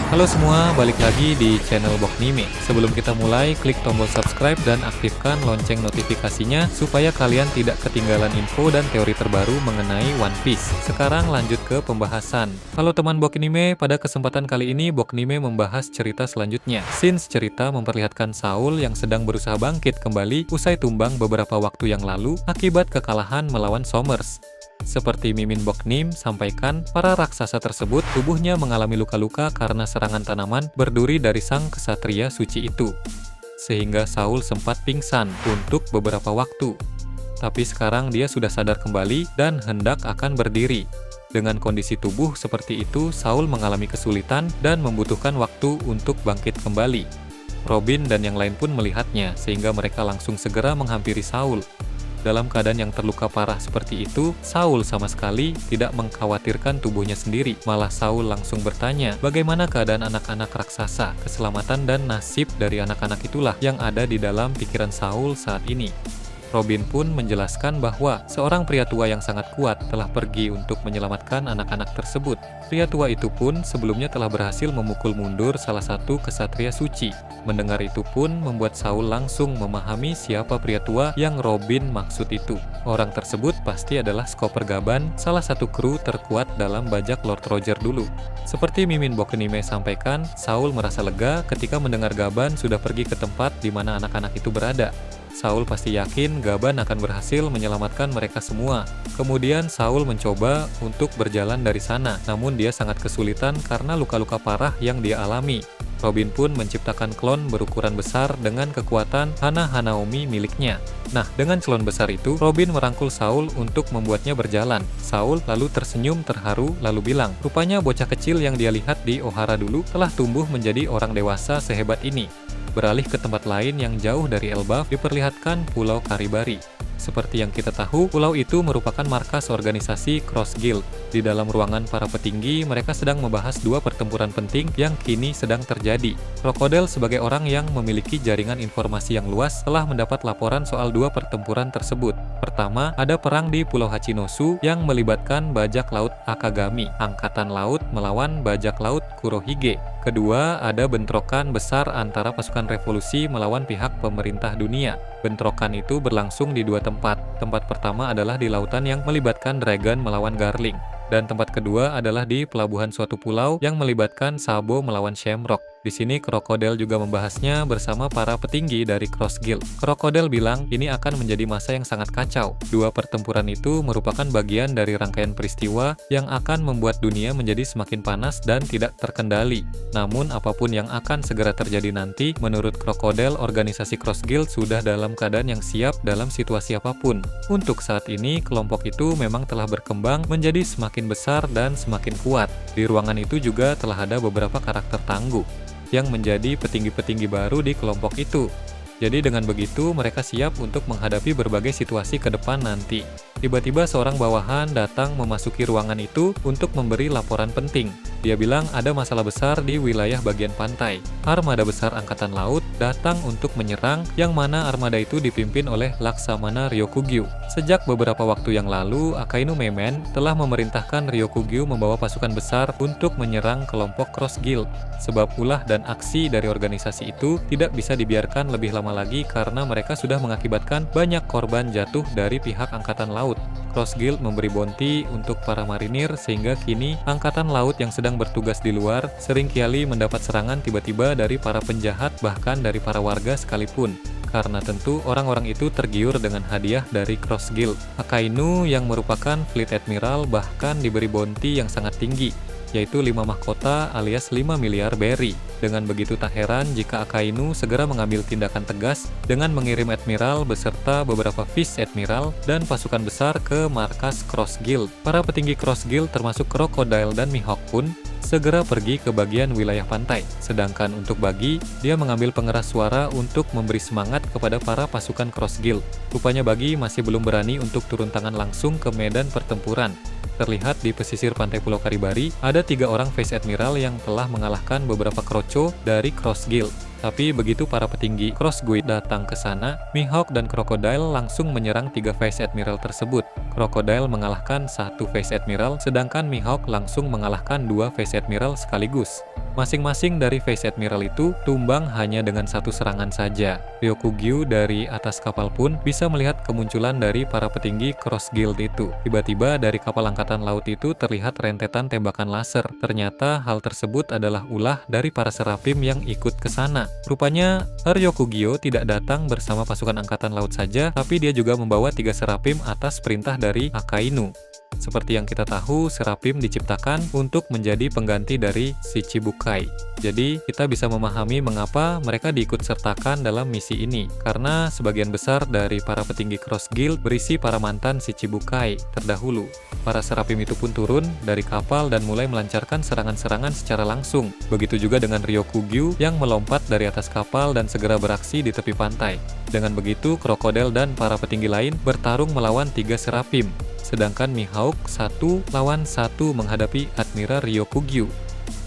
Halo semua, balik lagi di channel Boknime. Sebelum kita mulai, klik tombol subscribe dan aktifkan lonceng notifikasinya supaya kalian tidak ketinggalan info dan teori terbaru mengenai One Piece. Sekarang lanjut ke pembahasan. Halo teman Boknime, pada kesempatan kali ini Boknime membahas cerita selanjutnya. Scenes cerita memperlihatkan Saul yang sedang berusaha bangkit kembali usai tumbang beberapa waktu yang lalu akibat kekalahan melawan Sommers. Seperti Mimin Boknim sampaikan, para raksasa tersebut tubuhnya mengalami luka-luka karena serangan tanaman berduri dari sang kesatria suci itu. Sehingga Saul sempat pingsan untuk beberapa waktu. Tapi sekarang dia sudah sadar kembali dan hendak akan berdiri. Dengan kondisi tubuh seperti itu, Saul mengalami kesulitan dan membutuhkan waktu untuk bangkit kembali. Robin dan yang lain pun melihatnya, sehingga mereka langsung segera menghampiri Saul. Dalam keadaan yang terluka parah seperti itu, Saul sama sekali tidak mengkhawatirkan tubuhnya sendiri. Malah Saul langsung bertanya, bagaimana keadaan anak-anak raksasa? Keselamatan dan nasib dari anak-anak itulah yang ada di dalam pikiran Saul saat ini. Robin pun menjelaskan bahwa seorang pria tua yang sangat kuat telah pergi untuk menyelamatkan anak-anak tersebut. Pria tua itu pun sebelumnya telah berhasil memukul mundur salah satu kesatria suci. Mendengar itu pun membuat Saul langsung memahami siapa pria tua yang Robin maksud itu. Orang tersebut pasti adalah Skopper Gaban, salah satu kru terkuat dalam bajak Lord Roger dulu. Seperti Mimin Boknime sampaikan, Saul merasa lega ketika mendengar Gaban sudah pergi ke tempat di mana anak-anak itu berada. Saul pasti yakin Gaban akan berhasil menyelamatkan mereka semua. Kemudian Saul mencoba untuk berjalan dari sana, namun dia sangat kesulitan karena luka-luka parah yang dia alami. Robin pun menciptakan klon berukuran besar dengan kekuatan Hana Hanaomi miliknya. Nah, dengan klon besar itu, Robin merangkul Saul untuk membuatnya berjalan. Saul lalu tersenyum terharu lalu bilang, rupanya bocah kecil yang dia lihat di Ohara dulu telah tumbuh menjadi orang dewasa sehebat ini. Beralih ke tempat lain yang jauh dari Elbaf, diperlihatkan Pulau Karibari. Seperti yang kita tahu, pulau itu merupakan markas organisasi Cross Guild. Di dalam ruangan para petinggi, mereka sedang membahas dua pertempuran penting yang kini sedang terjadi. Crocodile sebagai orang yang memiliki jaringan informasi yang luas telah mendapat laporan soal dua pertempuran tersebut. Pertama, ada perang di Pulau Hachinosu yang melibatkan bajak laut Akagami, angkatan laut melawan bajak laut Kurohige. Kedua, ada bentrokan besar antara pasukan revolusi melawan pihak pemerintah dunia. Bentrokan itu berlangsung di dua tempat. Tempat pertama adalah di lautan yang melibatkan Dragon melawan Garling. Dan tempat kedua adalah di pelabuhan suatu pulau yang melibatkan Sabo melawan Shamrock. Di sini Crocodile juga membahasnya bersama para petinggi dari Cross Guild. Crocodile bilang ini akan menjadi masa yang sangat kacau. Dua pertempuran itu merupakan bagian dari rangkaian peristiwa yang akan membuat dunia menjadi semakin panas dan tidak terkendali. Namun apapun yang akan segera terjadi nanti, menurut Crocodile, organisasi Cross Guild sudah dalam keadaan yang siap dalam situasi apapun. Untuk saat ini, kelompok itu memang telah berkembang menjadi semakin besar dan semakin kuat. Di ruangan itu juga telah ada beberapa karakter tangguh yang menjadi petinggi-petinggi baru di kelompok itu. Jadi dengan begitu mereka siap untuk menghadapi berbagai situasi ke depan nanti. Tiba-tiba seorang bawahan datang memasuki ruangan itu untuk memberi laporan penting. Dia bilang ada masalah besar di wilayah bagian pantai. Armada besar angkatan laut datang untuk menyerang, yang mana armada itu dipimpin oleh Laksamana Ryokugyu. Sejak beberapa waktu yang lalu, Akainu Memen telah memerintahkan Ryokugyu membawa pasukan besar untuk menyerang kelompok Cross Guild. Sebab ulah dan aksi dari organisasi itu tidak bisa dibiarkan lebih lama lagi karena mereka sudah mengakibatkan banyak korban jatuh dari pihak angkatan laut. Cross Guild memberi bounty untuk para marinir sehingga kini angkatan laut yang sedang bertugas di luar seringkali mendapat serangan tiba-tiba dari para penjahat bahkan dari para warga sekalipun. Karena tentu orang-orang itu tergiur dengan hadiah dari Cross Guild. Akainu yang merupakan Fleet Admiral bahkan diberi bounty yang sangat tinggi, yaitu 5 mahkota alias 5 miliar berry. Dengan begitu tak heran jika Akainu segera mengambil tindakan tegas dengan mengirim Admiral beserta beberapa Vice Admiral dan pasukan besar ke markas Cross Guild. Para petinggi Cross Guild termasuk Crocodile dan Mihawk pun segera pergi ke bagian wilayah pantai. Sedangkan untuk Buggy, dia mengambil pengeras suara untuk memberi semangat kepada para pasukan Cross Guild. Rupanya Buggy masih belum berani untuk turun tangan langsung ke medan pertempuran. Terlihat di pesisir pantai Pulau Karibari, ada 3 orang Vice Admiral yang telah mengalahkan beberapa kroco dari Cross Guild. Tapi begitu para petinggi Cross Guild datang ke sana, Mihawk dan Crocodile langsung menyerang 3 Vice Admiral tersebut. Crocodile mengalahkan 1 Vice Admiral, sedangkan Mihawk langsung mengalahkan 2 Vice Admiral sekaligus. Masing-masing dari Vice Admiral itu tumbang hanya dengan 1 serangan saja. Ryokugyu dari atas kapal pun bisa melihat kemunculan dari para petinggi Cross Guild itu. Tiba-tiba dari kapal angkatan laut itu terlihat rentetan tembakan laser. Ternyata hal tersebut adalah ulah dari para serapim yang ikut ke sana. Rupanya Ryokugyo tidak datang bersama pasukan angkatan laut saja, tapi dia juga membawa 3 serapim atas perintah dari Akainu. Seperti yang kita tahu, serapim diciptakan untuk menjadi pengganti dari Shichibukai. Jadi, kita bisa memahami mengapa mereka diikut-sertakan dalam misi ini. Karena sebagian besar dari para petinggi Cross Guild berisi para mantan Shichibukai terdahulu. Para serapim itu pun turun dari kapal dan mulai melancarkan serangan-serangan secara langsung. Begitu juga dengan Ryokugyu yang melompat dari atas kapal dan segera beraksi di tepi pantai. Dengan begitu, Crocodile dan para petinggi lain bertarung melawan 3 serapim. Sedangkan Mihawk 1 lawan 1 menghadapi Admiral Ryokugyu.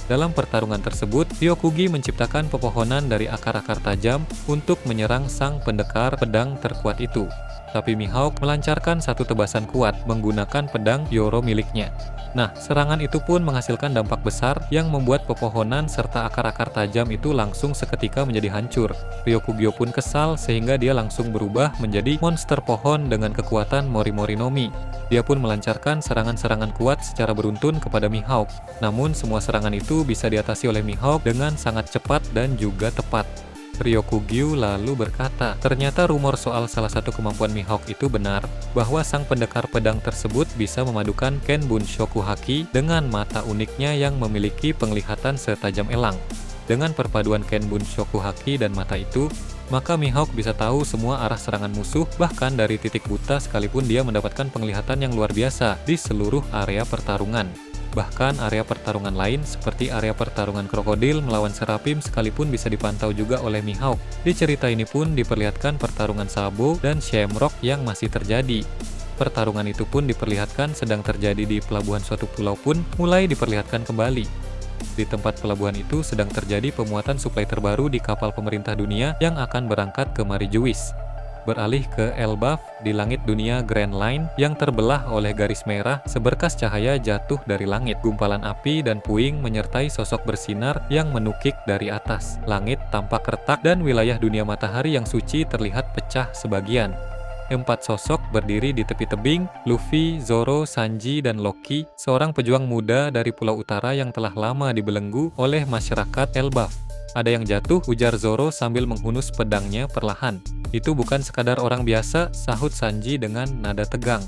Dalam pertarungan tersebut, Ryokugi menciptakan pepohonan dari akar-akar tajam untuk menyerang sang pendekar pedang terkuat itu. Tapi Mihawk melancarkan 1 tebasan kuat menggunakan pedang Yoro miliknya. Nah, serangan itu pun menghasilkan dampak besar yang membuat pepohonan serta akar-akar tajam itu langsung seketika menjadi hancur. Ryokugyo pun kesal sehingga dia langsung berubah menjadi monster pohon dengan kekuatan Morimori no Mi. Dia pun melancarkan serangan-serangan kuat secara beruntun kepada Mihawk. Namun semua serangan itu bisa diatasi oleh Mihawk dengan sangat cepat dan juga tepat. Ryokugyu lalu berkata, ternyata rumor soal salah satu kemampuan Mihawk itu benar, bahwa sang pendekar pedang tersebut bisa memadukan Ken Bunshoku Haki dengan mata uniknya yang memiliki penglihatan setajam elang. Dengan perpaduan Ken Bunshoku Haki dan mata itu, maka Mihawk bisa tahu semua arah serangan musuh, bahkan dari titik buta sekalipun dia mendapatkan penglihatan yang luar biasa di seluruh area pertarungan. Bahkan area pertarungan lain seperti area pertarungan krokodil melawan serapim sekalipun bisa dipantau juga oleh Mihawk. Di cerita ini pun diperlihatkan pertarungan Sabo dan Shamrock yang masih terjadi. Pertarungan itu pun diperlihatkan sedang terjadi di pelabuhan suatu pulau pun mulai diperlihatkan kembali. Di tempat pelabuhan itu sedang terjadi pemuatan suplai terbaru di kapal pemerintah dunia yang akan berangkat ke Marijuis. Beralih ke Elbaf di langit dunia Grand Line yang terbelah oleh garis merah, seberkas cahaya jatuh dari langit. Gumpalan api dan puing menyertai sosok bersinar yang menukik dari atas. Langit tampak retak dan wilayah dunia matahari yang suci terlihat pecah sebagian. 4 sosok berdiri di tepi tebing, Luffy, Zoro, Sanji, dan Loki, seorang pejuang muda dari Pulau Utara yang telah lama dibelenggu oleh masyarakat Elbaf. Ada yang jatuh, ujar Zoro sambil menghunus pedangnya perlahan. Itu bukan sekadar orang biasa, sahut Sanji dengan nada tegang.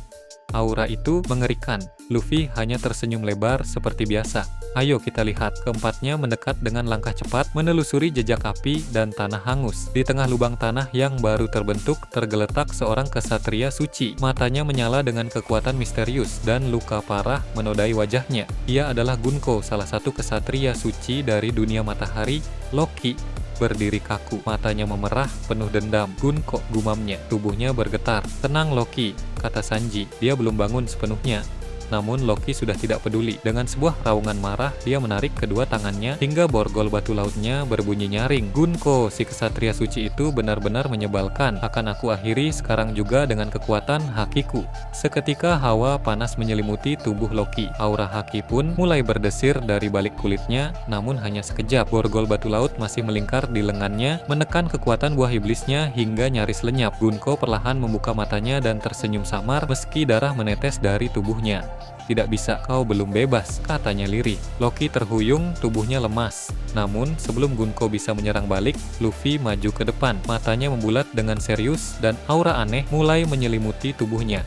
Aura itu mengerikan. Luffy hanya tersenyum lebar seperti biasa. Ayo kita lihat. Keempatnya mendekat dengan langkah cepat, menelusuri jejak api dan tanah hangus. Di tengah lubang tanah yang baru terbentuk, tergeletak seorang kesatria suci. Matanya menyala dengan kekuatan misterius dan luka parah menodai wajahnya. Ia adalah Gunko, salah satu kesatria suci dari dunia matahari, Loki. Berdiri kaku, matanya memerah, penuh dendam. Gunko, gumamnya, tubuhnya bergetar. Tenang Loki, kata Sanji, dia belum bangun sepenuhnya. Namun Loki sudah tidak peduli. Dengan sebuah raungan marah, dia menarik kedua tangannya hingga borgol batu lautnya berbunyi nyaring. Gunko, si kesatria suci itu benar-benar menyebalkan. Akan aku akhiri sekarang juga dengan kekuatan hakiku. Seketika hawa panas menyelimuti tubuh Loki. Aura haki pun mulai berdesir dari balik kulitnya, namun hanya sekejap. Borgol batu laut masih melingkar di lengannya, menekan kekuatan buah iblisnya hingga nyaris lenyap. Gunko perlahan membuka matanya dan tersenyum samar meski darah menetes dari tubuhnya. Tidak bisa, kau belum bebas, katanya lirih. Loki terhuyung, tubuhnya lemas. Namun, sebelum Gunko bisa menyerang balik, Luffy maju ke depan. Matanya membulat dengan serius dan aura aneh mulai menyelimuti tubuhnya.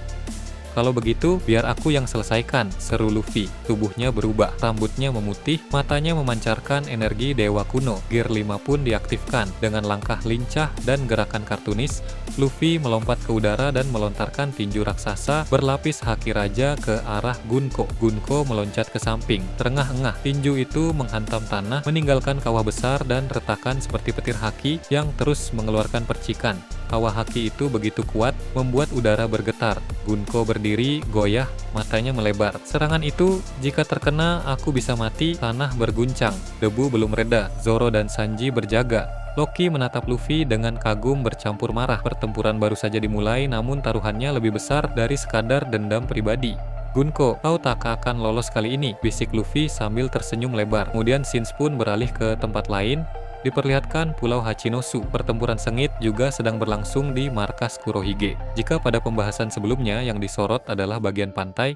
Kalau begitu, biar aku yang selesaikan, seru Luffy. Tubuhnya berubah, rambutnya memutih, matanya memancarkan energi dewa kuno. Gear 5 pun diaktifkan. Dengan langkah lincah dan gerakan kartunis, Luffy melompat ke udara dan melontarkan tinju raksasa berlapis haki raja ke arah Gunko. Gunko meloncat ke samping, terengah-engah. Tinju itu menghantam tanah, meninggalkan kawah besar dan retakan seperti petir haki yang terus mengeluarkan percikan. Hawa haki itu begitu kuat, membuat udara bergetar. Gunko berdiri, goyah, matanya melebar. Serangan itu, jika terkena, aku bisa mati, tanah berguncang. Debu belum reda, Zoro dan Sanji berjaga. Loki menatap Luffy dengan kagum bercampur marah. Pertempuran baru saja dimulai, namun taruhannya lebih besar dari sekadar dendam pribadi. Gunko, kau tak akan lolos kali ini, bisik Luffy sambil tersenyum lebar. Kemudian Shinji pun beralih ke tempat lain. Diperlihatkan Pulau Hachinosu. Pertempuran sengit juga sedang berlangsung di markas Kurohige. Jika pada pembahasan sebelumnya yang disorot adalah bagian pantai,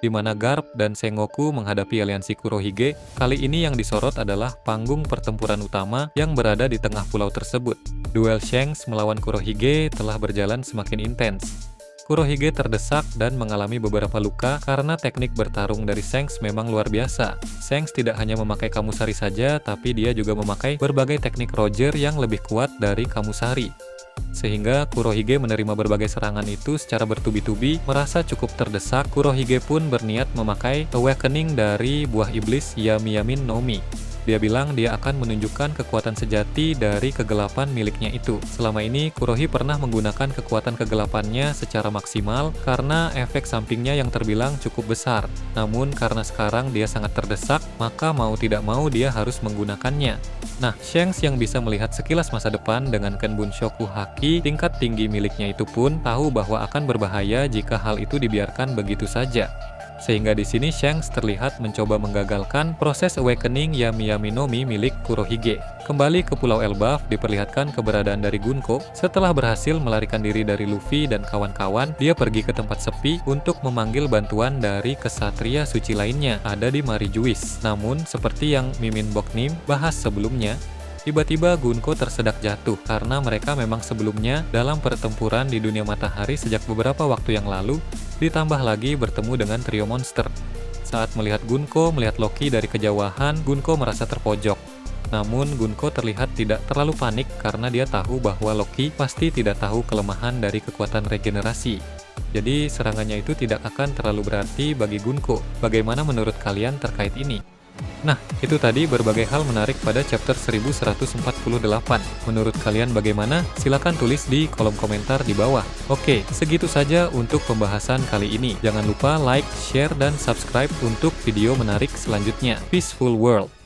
di mana Garp dan Sengoku menghadapi aliansi Kurohige, kali ini yang disorot adalah panggung pertempuran utama yang berada di tengah pulau tersebut. Duel Shanks melawan Kurohige telah berjalan semakin intens. Kurohige terdesak dan mengalami beberapa luka karena teknik bertarung dari Shanks memang luar biasa. Shanks tidak hanya memakai Kamusari saja, tapi dia juga memakai berbagai teknik Roger yang lebih kuat dari Kamusari. Sehingga Kurohige menerima berbagai serangan itu secara bertubi-tubi. Merasa cukup terdesak, Kurohige pun berniat memakai Awakening dari buah iblis Yami-Yamin no Mi. Dia bilang dia akan menunjukkan kekuatan sejati dari kegelapan miliknya itu. Selama ini, Kurohi pernah menggunakan kekuatan kegelapannya secara maksimal karena efek sampingnya yang terbilang cukup besar. Namun karena sekarang dia sangat terdesak, maka mau tidak mau dia harus menggunakannya. Nah, Shanks yang bisa melihat sekilas masa depan dengan Kenbunshoku Haki tingkat tinggi miliknya itu pun tahu bahwa akan berbahaya jika hal itu dibiarkan begitu saja. Sehingga di sini Shanks terlihat mencoba menggagalkan proses awakening Yami-Yami no Mi milik Kurohige. Kembali ke Pulau Elbaf, diperlihatkan keberadaan dari Gunko. Setelah berhasil melarikan diri dari Luffy dan kawan-kawan, dia pergi ke tempat sepi untuk memanggil bantuan dari kesatria suci lainnya ada di Marijuis. Namun, seperti yang Mimin Boknim bahas sebelumnya, tiba-tiba Gunko tersedak jatuh karena mereka memang sebelumnya dalam pertempuran di dunia matahari sejak beberapa waktu yang lalu, ditambah lagi bertemu dengan trio monster. Saat melihat Gunko melihat Loki dari kejauhan, Gunko merasa terpojok. Namun Gunko terlihat tidak terlalu panik karena dia tahu bahwa Loki pasti tidak tahu kelemahan dari kekuatan regenerasi. Jadi serangannya itu tidak akan terlalu berarti bagi Gunko. Bagaimana menurut kalian terkait ini? Nah, itu tadi berbagai hal menarik pada chapter 1148. Menurut kalian bagaimana? Silahkan tulis di kolom komentar di bawah. Oke, segitu saja untuk pembahasan kali ini. Jangan lupa like, share, dan subscribe untuk video menarik selanjutnya. Peaceful World.